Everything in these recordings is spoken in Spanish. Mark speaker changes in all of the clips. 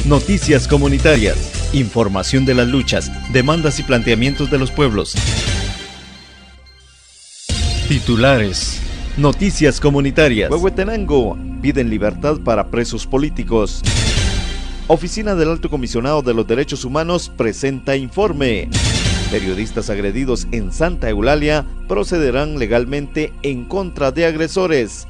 Speaker 1: Noticias comunitarias, información de las luchas, demandas y planteamientos de los pueblos. Titulares. Noticias comunitarias. Huehuetenango, piden libertad para presos políticos. Oficina del Alto Comisionado de los Derechos Humanos presenta informe. Periodistas agredidos en Santa Eulalia procederán legalmente en contra de agresores.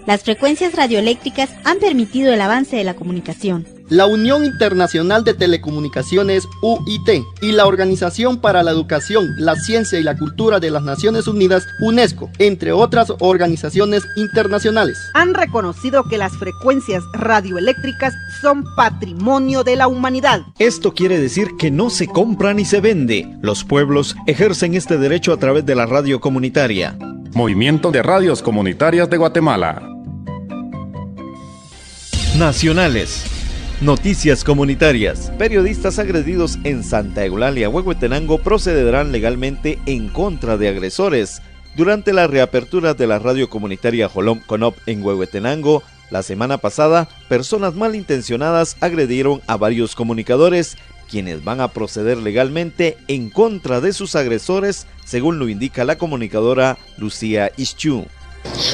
Speaker 2: Las frecuencias radioeléctricas han permitido el avance de la comunicación.
Speaker 3: La Unión Internacional de Telecomunicaciones, UIT, y la Organización para la Educación, la Ciencia y la Cultura de las Naciones Unidas, UNESCO, entre otras organizaciones internacionales,
Speaker 4: han reconocido que las frecuencias radioeléctricas son patrimonio de la humanidad.
Speaker 1: Esto quiere decir que no se compra ni se vende. Los pueblos ejercen este derecho a través de la radio comunitaria.
Speaker 5: Movimiento de Radios Comunitarias de Guatemala.
Speaker 1: Nacionales. Noticias comunitarias. Periodistas agredidos en Santa Eulalia, Huehuetenango procederán legalmente en contra de agresores. Durante la reapertura de la radio comunitaria Jolom Conop en Huehuetenango, la semana pasada, personas malintencionadas agredieron a varios comunicadores, quienes van a proceder legalmente en contra de sus agresores, según lo indica la comunicadora Lucía Ischú.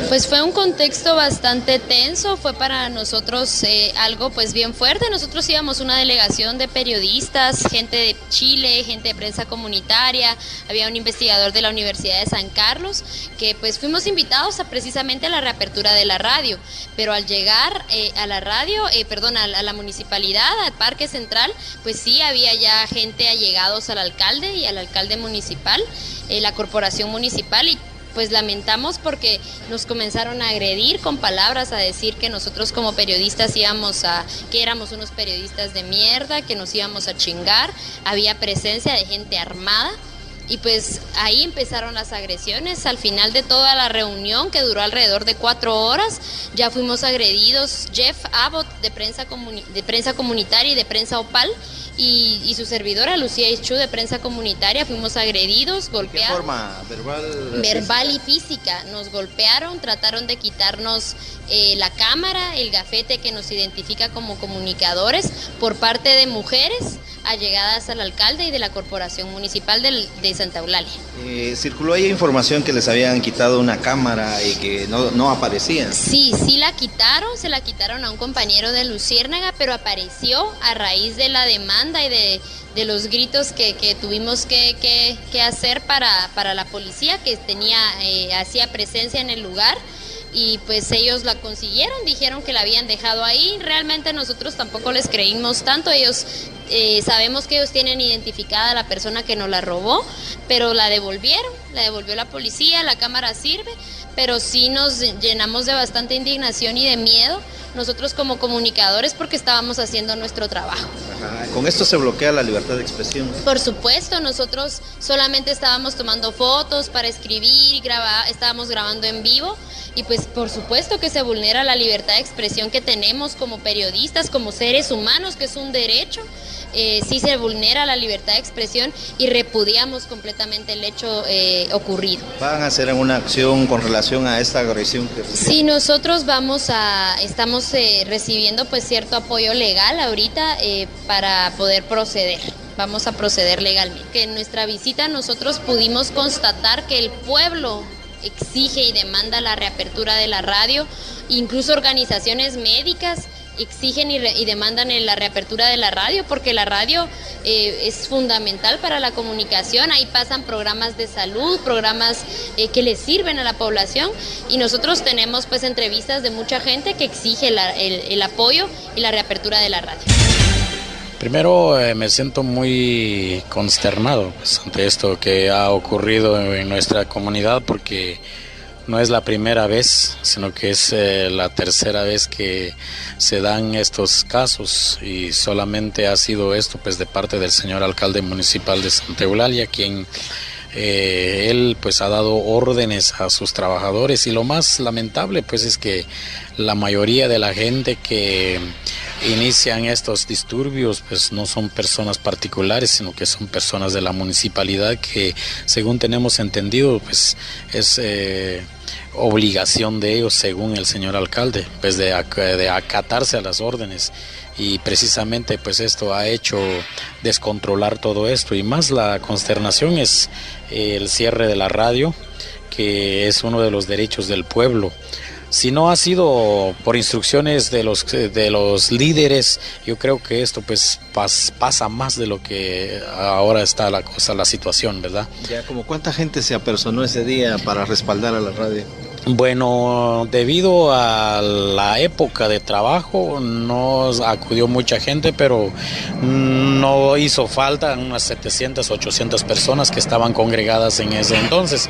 Speaker 6: Pues fue un contexto bastante tenso, fue para nosotros algo pues bien fuerte. Nosotros íbamos una delegación de periodistas, gente de Chile, gente de prensa comunitaria, había un investigador de la Universidad de San Carlos, que pues fuimos invitados precisamente a la reapertura de la radio, pero al llegar a la radio, a la municipalidad, al Parque Central, pues sí había ya gente allegados al alcalde y al alcalde municipal, la corporación municipal, y pues lamentamos porque nos comenzaron a agredir con palabras, a decir que nosotros como periodistas que éramos unos periodistas de mierda, que nos íbamos a chingar, había presencia de gente armada. Y pues ahí empezaron las agresiones. Al final de toda la reunión, que duró alrededor de 4 horas, ya fuimos agredidos. Jeff Abbott, de prensa comunitaria y de prensa Opal, y su servidora Lucía Ischú, de prensa comunitaria, fuimos agredidos, golpeados.
Speaker 7: ¿De qué forma?
Speaker 6: Verbal y física. Nos golpearon, trataron de quitarnos la cámara, el gafete que nos identifica como comunicadores, por parte de mujeres allegadas al alcalde y de la corporación municipal de Santa Eulalia.
Speaker 7: Circuló ahí información que les habían quitado una cámara y que no aparecía.
Speaker 6: Sí se la quitaron a un compañero de Luciérnaga, pero apareció a raíz de la demanda y de los gritos que tuvimos que hacer para la policía, que hacía presencia en el lugar. Y pues ellos la consiguieron, dijeron que la habían dejado ahí. Realmente nosotros tampoco les creímos tanto. Sabemos que ellos tienen identificada a la persona que nos la robó, pero la devolvió la policía, la cámara sirve, pero sí nos llenamos de bastante indignación y de miedo nosotros como comunicadores, porque estábamos haciendo nuestro trabajo.
Speaker 7: Ajá. ¿Con esto se bloquea la libertad de expresión?
Speaker 6: Por supuesto, nosotros solamente estábamos tomando fotos para escribir, estábamos grabando en vivo, y pues por supuesto que se vulnera la libertad de expresión que tenemos como periodistas, como seres humanos, que es un derecho. Sí se vulnera la libertad de expresión y repudiamos completamente el hecho ocurrido.
Speaker 7: ¿Van a hacer alguna acción con relación a esta agresión?
Speaker 6: Sí, nosotros estamos recibiendo pues cierto apoyo legal ahorita para poder proceder. Vamos a proceder legalmente. Que en nuestra visita nosotros pudimos constatar que el pueblo exige y demanda la reapertura de la radio, incluso organizaciones médicas exigen y demandan la reapertura de la radio, porque la radio es fundamental para la comunicación. Ahí pasan programas de salud, programas que les sirven a la población, y nosotros tenemos pues entrevistas de mucha gente que exige el apoyo y la reapertura de la radio.
Speaker 8: Primero me siento muy consternado pues, ante esto que ha ocurrido en nuestra comunidad, porque no es la primera vez, sino que es la tercera vez que se dan estos casos, y solamente ha sido esto pues de parte del señor alcalde municipal de Santa Eulalia, quien él pues ha dado órdenes a sus trabajadores, y lo más lamentable pues es que la mayoría de la gente que inician estos disturbios pues no son personas particulares, sino que son personas de la municipalidad, que según tenemos entendido pues es obligación de ellos, según el señor alcalde, pues de acatarse a las órdenes. y precisamente pues esto ha hecho descontrolar todo esto, y más la consternación es el cierre de la radio, que es uno de los derechos del pueblo. Si no ha sido por instrucciones de los líderes, yo creo que esto pues pasa más de lo que ahora está la situación, ¿verdad?
Speaker 7: Ya, como ¿cuánta gente se apersonó ese día para respaldar a la radio?
Speaker 8: Bueno, debido a la época de trabajo no acudió mucha gente, pero no hizo falta unas 700, 800 personas que estaban congregadas en ese entonces.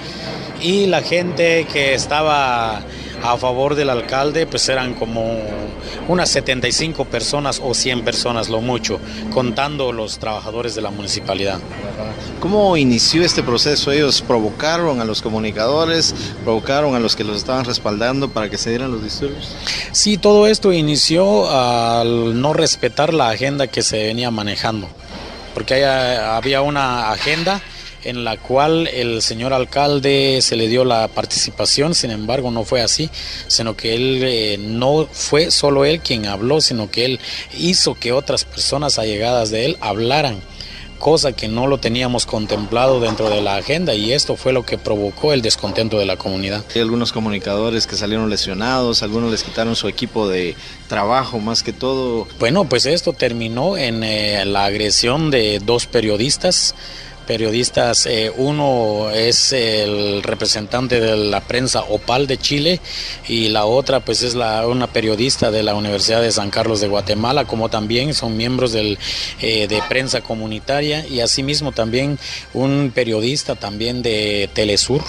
Speaker 8: Y la gente que estaba a favor del alcalde pues eran como unas 75 personas o 100 personas lo mucho, contando los trabajadores de la municipalidad.
Speaker 7: ¿Cómo inició este proceso? ¿Ellos provocaron a los comunicadores, provocaron a los que los estaban respaldando para que se dieran los disturbios?
Speaker 8: Sí, todo esto inició al no respetar la agenda que se venía manejando, porque había una agenda en la cual el señor alcalde se le dio la participación. Sin embargo, no fue así, sino que él no fue solo él quien habló, sino que él hizo que otras personas allegadas de él hablaran, cosa que no lo teníamos contemplado dentro de la agenda, y esto fue lo que provocó el descontento de la comunidad.
Speaker 7: Hay algunos comunicadores que salieron lesionados, algunos les quitaron su equipo de trabajo más que todo.
Speaker 8: Bueno, pues esto terminó en la agresión de dos periodistas. Uno es el representante de la prensa Opal de Chile, y la otra pues es una periodista de la Universidad de San Carlos de Guatemala, como también son miembros de prensa comunitaria, y asimismo también un periodista también de Telesur,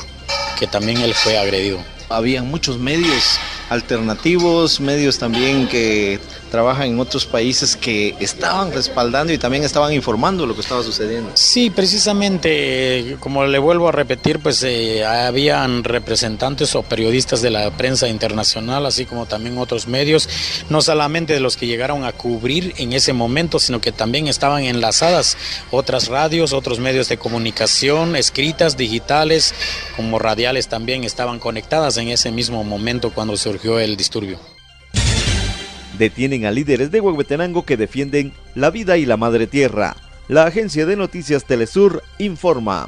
Speaker 8: que también él fue agredido.
Speaker 7: Había muchos medios alternativos, medios también que trabajan en otros países que estaban respaldando y también estaban informando lo que estaba sucediendo.
Speaker 8: Sí, precisamente, como le vuelvo a repetir, pues habían representantes o periodistas de la prensa internacional, así como también otros medios, no solamente de los que llegaron a cubrir en ese momento, sino que también estaban enlazadas otras radios, otros medios de comunicación, escritas, digitales, como radiales, también estaban conectadas en ese mismo momento cuando surgió el disturbio.
Speaker 1: Detienen a líderes de Huehuetenango que defienden la vida y la madre tierra. La agencia de noticias Telesur informa.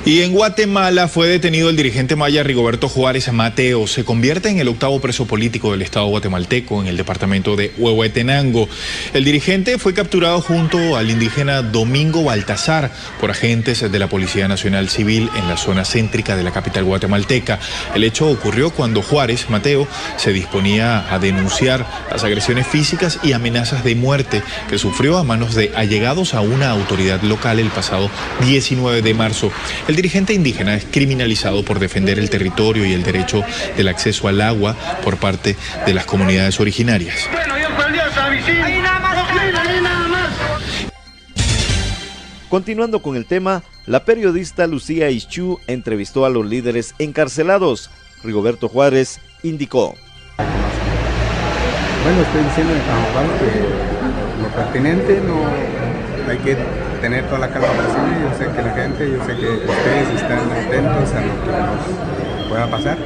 Speaker 9: Y en Guatemala fue detenido el dirigente maya Rigoberto Juárez Mateo. Se convierte en el 8º preso político del Estado guatemalteco en el departamento de Huehuetenango. El dirigente fue capturado junto al indígena Domingo Baltazar por agentes de la Policía Nacional Civil en la zona céntrica de la capital guatemalteca. El hecho ocurrió cuando Juárez Mateo se disponía a denunciar las agresiones físicas y amenazas de muerte que sufrió a manos de allegados a una autoridad local el pasado 19 de marzo. El dirigente indígena es criminalizado por defender el territorio y el derecho del acceso al agua por parte de las comunidades originarias.
Speaker 1: Continuando con el tema, la periodista Lucía Ischú entrevistó a los líderes encarcelados. Rigoberto Juárez indicó.
Speaker 10: Bueno, estoy diciendo en San Juan que lo pertinente, no hay que tener toda la calma posible. Yo sé que la gente, yo sé que ustedes están atentos a lo que nos pueda pasar.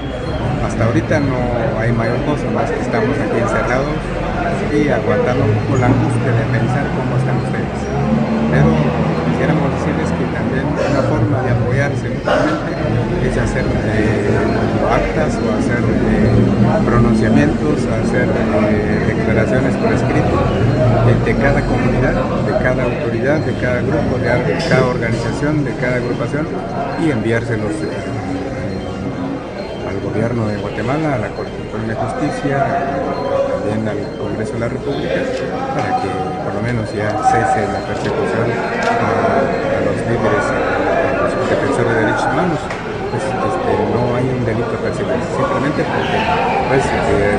Speaker 10: Hasta ahorita no hay mayor cosa, más que estamos aquí encerrados y aguantando un poco la angustia de pensar cómo están ustedes. Pero quisiéramos decirles que también una forma de apoyarse mutuamente es hacer actas o hacer pronunciamientos, hacer declaraciones por escrito de cada comunidad, de cada autoridad, de cada grupo, de cada organización, de cada agrupación, y enviárselos al gobierno de Guatemala, a la Corte Suprema de Justicia, también al Congreso de la República, para que por lo menos ya cese la persecución a los líderes, a los defensores de derechos humanos. Pues, no hay un delito de persecución, simplemente porque pues,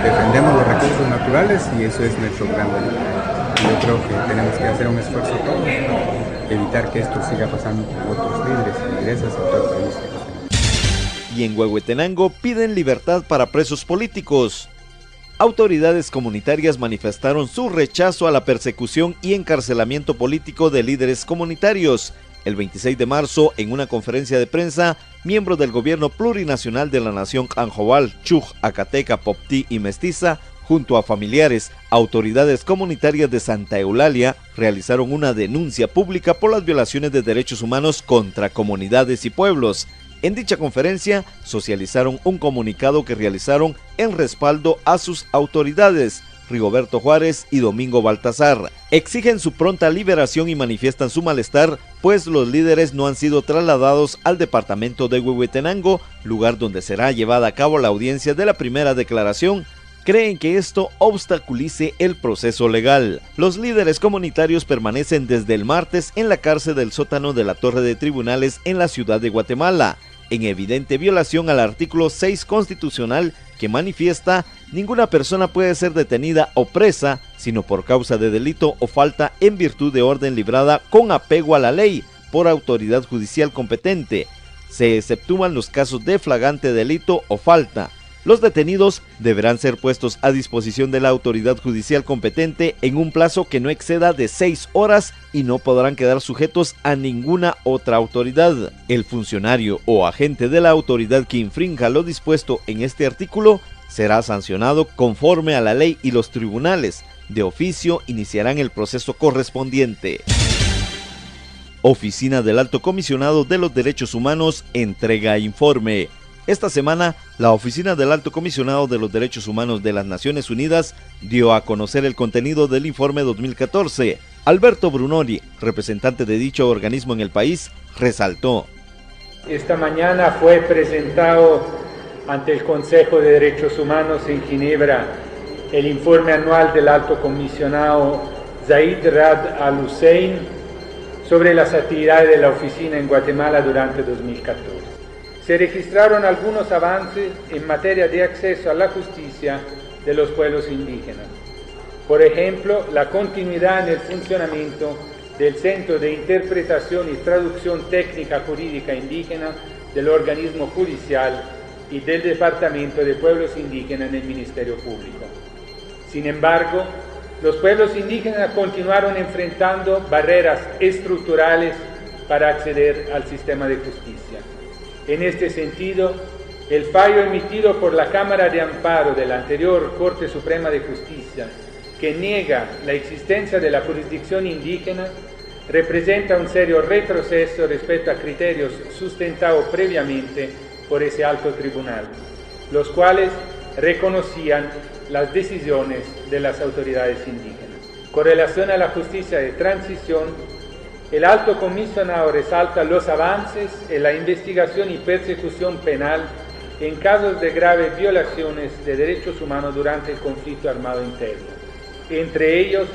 Speaker 10: defendemos los recursos naturales y eso es nuestro gran delito. Yo creo que tenemos que hacer un esfuerzo todos para evitar que esto siga pasando con otros líderes y lideresas en todo el país.
Speaker 1: Y en Huehuetenango piden libertad para presos políticos. Autoridades comunitarias manifestaron su rechazo a la persecución y encarcelamiento político de líderes comunitarios. El 26 de marzo, en una conferencia de prensa, miembros del gobierno plurinacional de la nación Anjobal, Chuj, Acateca, Poptí y Mestiza, junto a familiares, autoridades comunitarias de Santa Eulalia realizaron una denuncia pública por las violaciones de derechos humanos contra comunidades y pueblos. En dicha conferencia socializaron un comunicado que realizaron en respaldo a sus autoridades, Rigoberto Juárez y Domingo Baltazar. Exigen su pronta liberación y manifiestan su malestar, pues los líderes no han sido trasladados al departamento de Huehuetenango, lugar donde será llevada a cabo la audiencia de la primera declaración. Creen que esto obstaculice el proceso legal. Los líderes comunitarios permanecen desde el martes en la cárcel del sótano de la Torre de Tribunales en la ciudad de Guatemala, en evidente violación al artículo 6 constitucional que manifiesta: ninguna persona puede ser detenida o presa sino por causa de delito o falta en virtud de orden librada con apego a la ley por autoridad judicial competente. Se exceptúan los casos de flagrante delito o falta. Los detenidos deberán ser puestos a disposición de la autoridad judicial competente en un plazo que no exceda de 6 horas y no podrán quedar sujetos a ninguna otra autoridad. El funcionario o agente de la autoridad que infrinja lo dispuesto en este artículo será sancionado conforme a la ley y los tribunales de oficio iniciarán el proceso correspondiente. Oficina del Alto Comisionado de los Derechos Humanos entrega informe. Esta semana, la Oficina del Alto Comisionado de los Derechos Humanos de las Naciones Unidas dio a conocer el contenido del informe 2014. Alberto Brunori, representante de dicho organismo en el país, resaltó:
Speaker 11: esta mañana fue presentado ante el Consejo de Derechos Humanos en Ginebra el informe anual del Alto Comisionado Zaid Rad Al-Hussein sobre las actividades de la oficina en Guatemala durante 2014. Se registraron algunos avances en materia de acceso a la justicia de los pueblos indígenas. Por ejemplo, la continuidad en el funcionamiento del Centro de Interpretación y Traducción Técnica Jurídica Indígena del organismo judicial y del Departamento de Pueblos Indígenas en el Ministerio Público. Sin embargo, los pueblos indígenas continuaron enfrentando barreras estructurales para acceder al sistema de justicia. En este sentido, el fallo emitido por la Cámara de Amparo de la anterior Corte Suprema de Justicia, que niega la existencia de la jurisdicción indígena, representa un serio retroceso respecto a criterios sustentados previamente por ese alto tribunal, los cuales reconocían las decisiones de las autoridades indígenas. Con relación a la justicia de transición, el Alto Comisionado resalta los avances en la investigación y persecución penal en casos de graves violaciones de derechos humanos durante el conflicto armado interno. Entre ellos,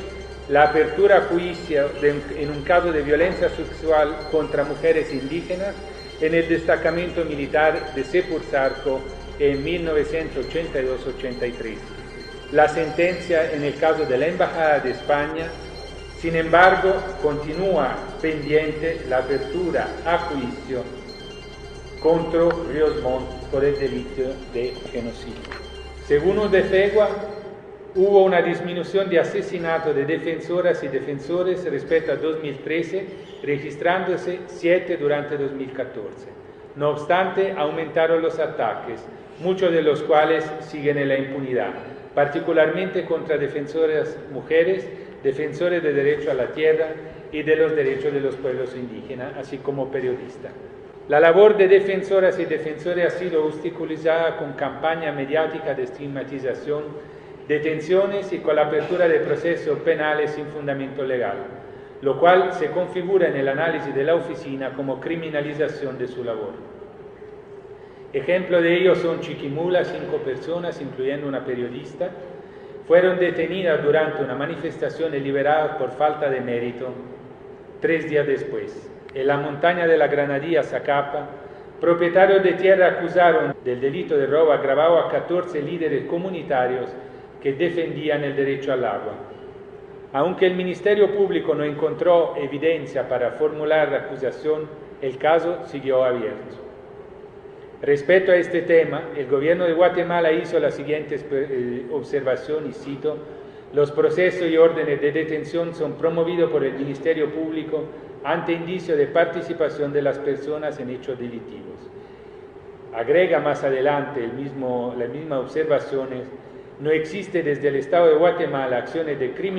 Speaker 11: la apertura a juicio en un caso de violencia sexual contra mujeres indígenas en el destacamento militar de Sepurzarco en 1982-83. La sentencia en el caso de la Embajada de España. Sin embargo, continúa pendiente la apertura a juicio contra Ríos Montt por el delito de genocidio. Según UDEFEGUA, hubo una disminución de asesinatos de defensoras y defensores respecto a 2013, registrándose 7 durante 2014. No obstante, aumentaron los ataques, muchos de los cuales siguen en la impunidad, particularmente contra defensoras mujeres, defensores de derecho a la tierra y de los derechos de los pueblos indígenas, así como periodistas. La labor de defensoras y defensores ha sido obstaculizada con campaña mediática de estigmatización, detenciones y con la apertura de procesos penales sin fundamento legal, lo cual se configura en el análisis de la oficina como criminalización de su labor. Ejemplo de ello son Chiquimula, 5 personas, incluyendo una periodista, fueron detenidas durante una manifestación y liberadas por falta de mérito 3 días después. En la montaña de la Granadilla, Zacapa, propietarios de tierra acusaron del delito de robo agravado a 14 líderes comunitarios que defendían el derecho al agua. Aunque el Ministerio Público no encontró evidencia para formular la acusación, el caso siguió abierto. Respecto a este tema, el gobierno de Guatemala hizo la siguiente observación, y cito: los procesos y órdenes de detención son promovidos por el Ministerio Público ante indicio de participación de las personas en hechos delictivos. Agrega más adelante las mismas observaciones no existe desde el Estado de Guatemala acciones de criminalidad